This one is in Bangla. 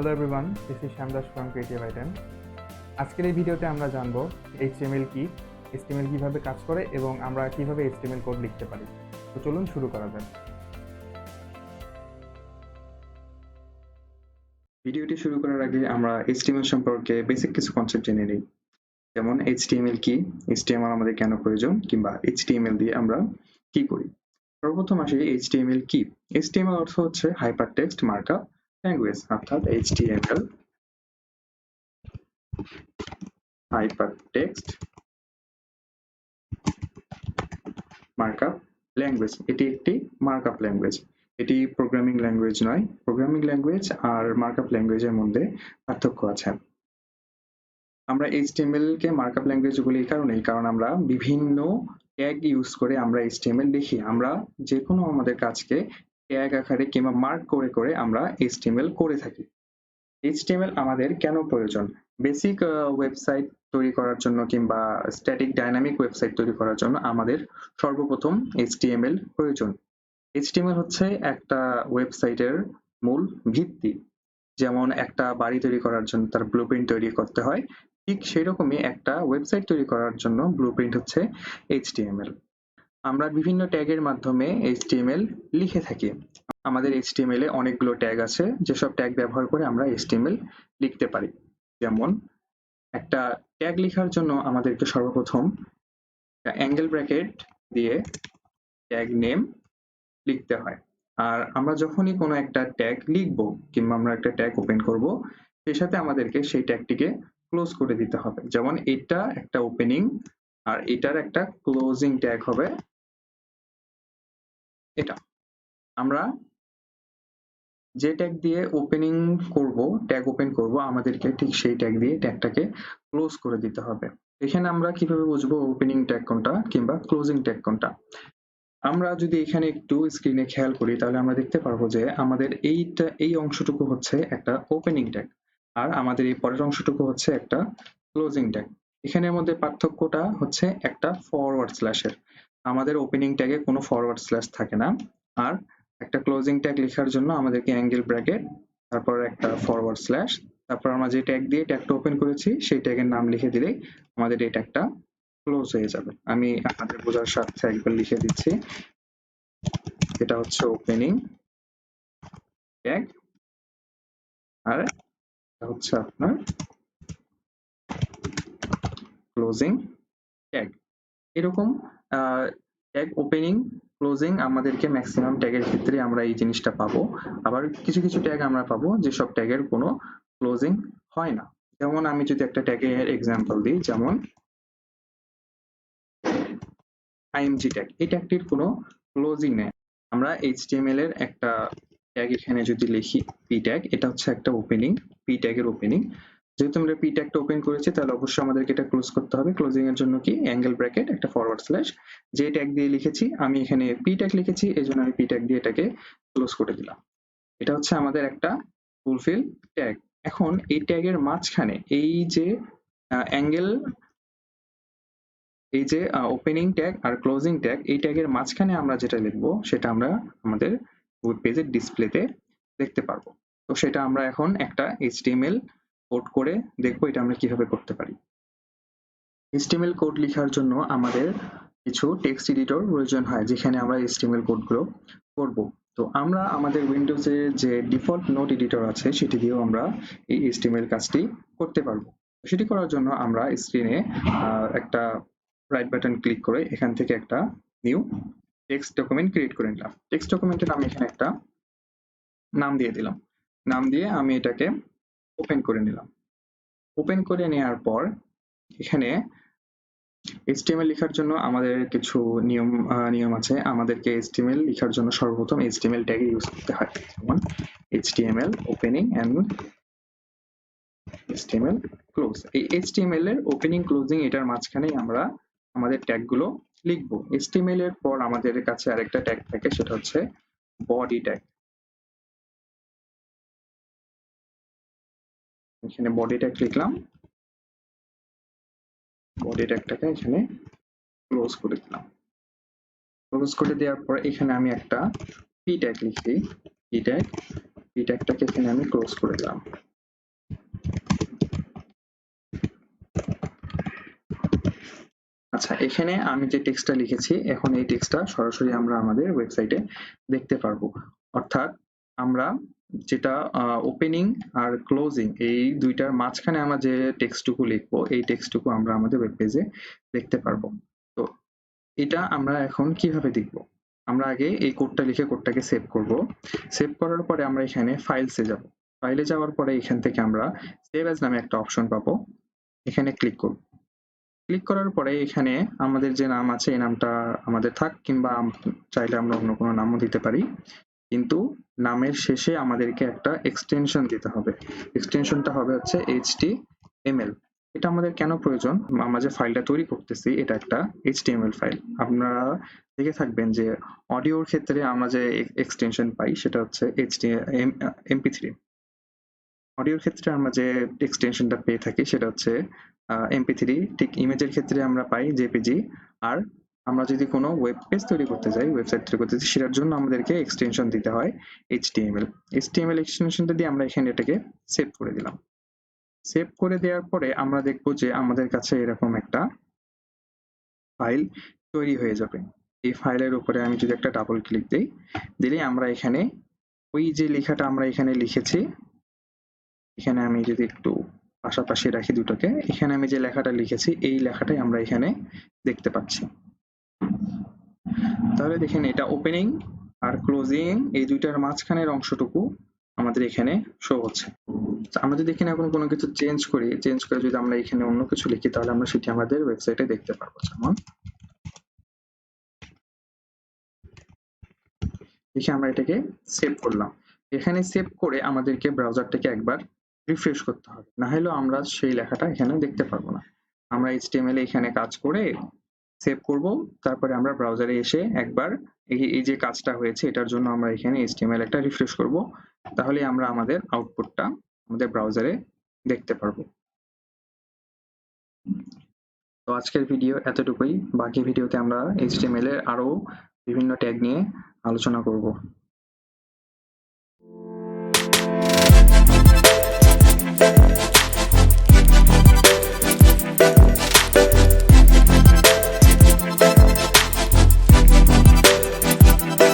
Hello everyone, this is Shamdas from CreativeItem. আজকের এই ভিডিওতে আমরা জানব HTML কি, HTML কিভাবে কাজ করে এবং আমরা কিভাবে HTML কোড লিখতে পারি। তো চলুন শুরু করা যাক। ভিডিওটি শুরু করার আগে আমরা HTML সম্পর্কে বেসিক কিছু কনসেপ্ট জেনে নিই। যেমন HTML কি, HTML আমাদের কেন প্রয়োজন, কিংবা HTML দিয়ে আমরা কি করি। সর্বপ্রথম আসি HTML কি। HTML অর্থ হচ্ছে Hypertext Markup Language, অর্থাৎ HTML Hypertext Markup Language। এটি একটি মার্কআপ ল্যাঙ্গুয়েজ। এটি প্রোগ্রামিং ল্যাঙ্গুয়েজ নয়। প্রোগ্রামিং ল্যাঙ্গুয়েজ আর মার্কআপ ল্যাঙ্গুয়েজের মধ্যে পার্থক্য আছে। আমরা HTML কে মার্কআপ ল্যাঙ্গুয়েজ বলি এই কারণেই, কারণ আমরা বিভিন্ন ট্যাগ ইউজ করে আমরা HTML লিখি। আমরা যে কোনো আমাদের কাজকে ট্যাগ আকারে কিংবা মার্ক করে করে আমরা HTML করে থাকি। HTML আমাদের কেন প্রয়োজন? বেসিক ওয়েবসাইট তৈরি করার জন্য কিংবা স্ট্যাটিক ডাইনামিক ওয়েবসাইট তৈরি করার জন্য আমাদের সর্বপ্রথম HTML প্রয়োজন। HTML হচ্ছে একটা ওয়েবসাইটের মূল ভিত্তি। যেমন একটা বাড়ি তৈরি করার জন্য তার ব্লুপ্রিন্ট তৈরি করতে হয়, ঠিক সেরকমই একটা ওয়েবসাইট তৈরি করার জন্য ব্লুপ্রিন্ট হচ্ছে HTML। আমরা বিভিন্ন ট্যাগের মাধ্যমে HTML লিখে থাকি। আমাদের HTML এ অনেকগুলো ট্যাগ আছে, যেসব ট্যাগ ব্যবহার করে আমরা HTML লিখতে পারি। যেমন একটা ট্যাগ লেখার জন্য আমাদেরকে সর্বপ্রথম অ্যাঙ্গেল ব্র্যাকেট দিয়ে ট্যাগ নেম লিখতে হয়। আর আমরা যখনই কোনো একটা ট্যাগ লিখবো কিংবা আমরা একটা ট্যাগ ওপেন করব, সেই সাথে আমাদেরকে সেই ট্যাগটিকে ক্লোজ করে দিতে হবে। যেমন এটা একটা ওপেনিং আর এটার একটা ক্লোজিং ট্যাগ হবে এটা। আমরা যে ট্যাগ দিয়ে ওপেনিং করব, ট্যাগ ওপেন করব, আমাদেরকে ঠিক সেই ট্যাগ দিয়ে ট্যাগটাকে ক্লোজ করে দিতে হবে। এখানে আমরা কিভাবে বুঝবো ওপেনিং ট্যাগ কোনটা কিংবা ক্লোজিং ট্যাগ কোনটা? আমরা যদি এখানে একটু স্ক্রিনে খেয়াল করি, তাহলে আমরা দেখতে পারবো যে আমাদের এই অংশটুকু হচ্ছে একটা ওপেনিং ট্যাগ আর আমাদের এই পরের অংশটুকু হচ্ছে একটা ক্লোজিং ট্যাগ। এখানের মধ্যে পার্থক্যটা হচ্ছে একটা ফরওয়ার্ড স্ল্যাশের। আমাদের ওপেনিং ট্যাগে কোনো ফরওয়ার্ড স্ল্যাশ থাকে না, আর একটা ক্লোজিং ট্যাগ লেখার জন্য আমাদেরকে অ্যাঙ্গেল ব্র্যাকেট, তারপর একটা ফরওয়ার্ড স্ল্যাশ, তারপর আমরা যে ট্যাগ দিয়ে ট্যাগটা ওপেন করেছি সেই ট্যাগের নাম লিখে দিলেই আমাদের এই ট্যাগটা ক্লোজ হয়ে যাবে। আমি আপনাদের বোঝার স্বার্থে একবার লিখে দিচ্ছি। এটা হচ্ছে ওপেনিং ট্যাগ আর এটা হচ্ছে আপনার ক্লোজিং ট্যাগ। এরকম ট্যাগ ওপেনিং, ক্লোজিং আমাদেরকে ম্যাক্সিমাম ট্যাগের ক্ষেত্রে আমরা এই জিনিসটা পাবো। আবার কিছু কিছু ট্যাগ আমরা পাবো যেসব ট্যাগের কোনো ক্লোজিং হয় না। যেমন আমি যদি একটা ট্যাগের এক্সাম্পল দিই, যেমন img ট্যাগ, এই ট্যাগটির কোনো ক্লোজিং নেই। আমরা HTML এর একটা ট্যাগ এখানে যদি লিখি p ট্যাগ, এটা হচ্ছে একটা ওপেনিং, p ট্যাগের ওপেনিং। যেহেতু আমরা p ট্যাগটা ওপেন করেছি, তাহলে অবশ্যই আমাদেরকে এটা ক্লোজ করতে হবে। ক্লোজিং এর জন্য কি অ্যাঙ্গেল ব্র্যাকেট, একটা ফরওয়ার্ড স্ল্যাশ, যে ট্যাগ দিয়ে লিখেছি, আমি এখানে p ট্যাগ লিখেছি, এজন্য আমি p ট্যাগ দিয়ে এটাকে ক্লোজ করে দিলাম। এটা হচ্ছে আমাদের একটা ফুলফিল ট্যাগ। এখন এই ট্যাগের মাঝখানে এই যে অ্যাঙ্গেল, এই যে ওপেনিং ট্যাগ আর ক্লোজিং ট্যাগ, এই ট্যাগের মাঝখানে আমরা যেটা লিখবো সেটা আমরা আমাদের ওয়েব পেজের ডিসপ্লেতে দেখতে পারবো। তো সেটা আমরা এখন একটা HTML কোড করে দেখবো এটা আমরা কিভাবে করতে পারি। HTML কোড লেখার জন্য আমাদের কিছু টেক্সট এডিটর প্রয়োজন হয়, যেখানে আমরা HTML কোডগুলো করব। তো আমরা আমাদের উইন্ডোজে যে ডিফল্ট নোট এডিটর আছে সেটি দিয়েও আমরা এই HTML কাজটি করতে পারবো। সেটি করার জন্য আমরা স্ক্রিনে একটা রাইট বাটন ক্লিক করে এখান থেকে একটা নিউ টেক্সট ডকুমেন্ট ক্রিয়েট করে নিলাম। টেক্সট ডকুমেন্টের আমি এখানে একটা নাম দিয়ে দিলাম। নাম দিয়ে আমি এটাকে ওপেন করে নিলাম। ওপেন করে নেওয়ার পর এখানে HTML লেখার জন্য আমাদের কিছু নিয়ম আছে। আমাদেরকে HTML লেখার জন্য সর্বপ্রথম HTML ট্যাগ ইউজ করতে হয়। যেমন HTML opening and HTML close. এই HTML এর ওপেনিং ক্লোজিং এটার মাঝখানেই আমরা আমাদের ট্যাগগুলো লিখবো। HTML এর পর আমাদের কাছে আরেকটা ট্যাগ থাকে, সেটা হচ্ছে বডি ট্যাগ। এখানে বডি ট্যাগ লিখলাম, বডি ট্যাগটাকে এখানে ক্লোজ করে দিলাম। ক্লোজ করে দেওয়ার পর এখানে আমি একটা p ট্যাগ লিখি, p ট্যাগটাকে এখানে আমি ক্লোজ করে দিলাম। আচ্ছা, এখানে আমি যে টেক্সটটা লিখেছি এখন এই টেক্সটটা সরাসরি আমরা আমাদের ওয়েবসাইটে দেখতে পারবো। অর্থাৎ আমরা যেটা ওপেনিং আর ক্লোজিং এই দুইটার মাঝখানে আমরা যে টেক্সটটুকু লিখবো এই টেক্সটটুকু আমরা আমাদের ওয়েব পেজে দেখতে পারবো। তো এটা আমরা এখন কিভাবে দেখব? আমরা আগে এই কোডটা লিখে কোডটাকে সেভ করব। সেভ করার পরে আমরা এখানে ফাইলসে যাব। ফাইলে যাওয়ার পরে এখান থেকে আমরা সেভ অ্যাজ নামে একটা অপশন পাবো। এখানে ক্লিক করব। ক্লিক করার পরে এখানে আমাদের যে নাম আছে এই নামটা আমাদের থাক, কিংবা চাইলে আমরা অন্য কোনো নামও দিতে পারি, কিন্তু নামের শেষে আমাদেরকে একটা এক্সটেনশন দিতে হবে। এক্সটেনশনটা হবে হচ্ছে html। এটা আমাদের কেন প্রয়োজন? আমরা যে ফাইলটা তৈরি করতেছি এটা একটা html ফাইল। আপনারা দেখে থাকবেন যে অডিওর ক্ষেত্রে আমরা যে এক্সটেনশন পাই সেটা হচ্ছে mp3। অডিওর ক্ষেত্রে আমরা যে এক্সটেনশনটা পেয়ে থাকি সেটা হচ্ছে mp3। ঠিক ইমেজের ক্ষেত্রে আমরা পাই jpg। আর আমরা যদি কোনো ওয়েব পেজ তৈরি করতে যাই, ওয়েবসাইট তৈরি করতে চাই, সেটার জন্য আমাদেরকে এক্সটেনশন দিতে হয় html। html এক্সটেনশনটা দিয়ে আমরা এখানে এটাকে সেভ করে দিলাম। সেভ করে দেওয়ার পরে আমরা দেখব যে আমাদের কাছে এরকম একটা ফাইল তৈরি হয়ে যাবে। এই ফাইলের উপরে আমি যদি একটা ডাবল ক্লিক দিই, দিলেই আমরা এখানে ওই যে লেখাটা আমরা এখানে লিখেছি, এখানে আমি যদি একটু পাশাপাশি রাখি দুটোকে, এখানে আমি যে লেখাটা লিখেছি এই লেখাটাই আমরা এখানে দেখতে পাচ্ছি। তাহলে দেখেন এটা ওপেনিং আর ক্লোজিং এই দুইটার মাঝখানের অংশটুকু আমাদের এখানে শো হচ্ছে। আমরা যদি এখানে এখন কোনো কিছু চেঞ্জ করে যদি আমরা এখানে অন্য কিছু লিখি তাহলে আমরা সেটি আমাদের ওয়েবসাইটে দেখতে পারবো। যেমন লিখে আমরা এটাকে সেভ করলাম। এখানে সেভ করে আমাদেরকে ব্রাউজারটাকে একবার রিফ্রেশ করতে হবে, না হলেও আমরা সেই লেখাটা এখানে দেখতে পারবো না। আমরা HTML এখানে কাজ করে সেভ করব, তারপরে আমরা ব্রাউজারে এসে একবার এই যে কাজটা হয়েছে এটার জন্য আমরা এখানে HTML একটা রিফ্রেশ করব, তাহলে আমরা আমাদের আউটপুটটা আমাদের ব্রাউজারে দেখতে পারবো। তো আজকের ভিডিও এতটুকুই। বাকি ভিডিওতে আমরা HTML এর আরো বিভিন্ন ট্যাগ নিয়ে আলোচনা করব।